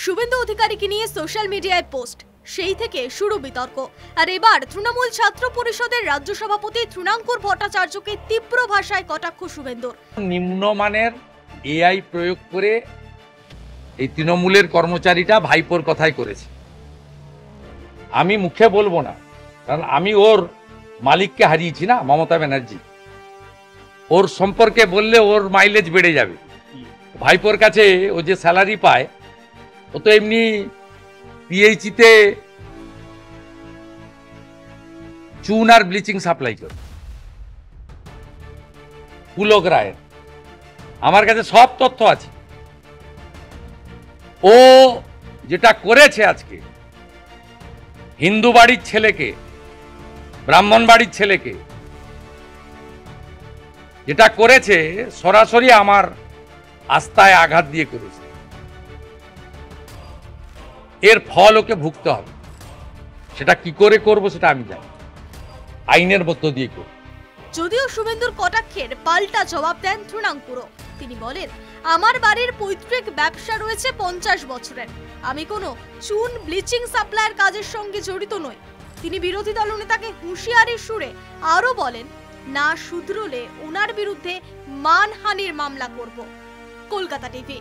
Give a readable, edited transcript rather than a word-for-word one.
শুভেন্দু অধিকারীকে নিয়ে সোশ্যাল মিডিয়ায় পোস্ট, সেই থেকে শুরু বিতর্ক। আর এবার তৃণমূল ছাত্র পরিষদের রাজ্য সভাপতি তৃণাঙ্কুর ভট্টাচার্যকে তীব্র ভাষায় কটাক্ষ শুভেন্দুর। নিম্নমানের এআই প্রয়োগ করে এই তৃণমূলের কর্মচারীটা ভাইপোর কথাই করেছে। আমি মুখে বলবো না, কারণ আমি ওর মালিককে হারিয়েছি না, মমতা ব্যানার্জি। ওর সম্পর্কে বললে ওর মাইলেজ বেড়ে যাবে। ভাইপোর কাছে ও যে স্যালারি পায়, ও তো এমনি পিএইচিতে চুন আর ব্লিচিং সাপ্লাই করে। পুলক রায়ের আমার কাছে সব তথ্য আছে। ও যেটা করেছে আজকে, হিন্দু বাড়ির ছেলেকে, ব্রাহ্মণ বাড়ির ছেলেকে যেটা করেছে, সরাসরি আমার আস্থায় আঘাত দিয়ে করেছে। এর ফল ওকে ভুগতে হবে। সেটা কি করে করব সেটা আমি জানি, আইনের মধ্য দিয়ে করব। যদিও শুভেন্দুর কটাক্ষের পাল্টা জবাব দেন তৃণাঙ্কুরও। তিনি বলেন, আমার বাড়ির পৈতৃক ব্যবসা রয়েছে 50 বছরের। আমি কোনো চুন ব্লিচিং সাপ্লাইয়ের কাজের সঙ্গে জড়িত নই। তিনি বিরোধী দলনেতাকে হুঁশিয়ারির সুরে আরো বলেন, না শুধরোলে ওনার বিরুদ্ধে মানহানির মামলা করব। কলকাতা টিভি।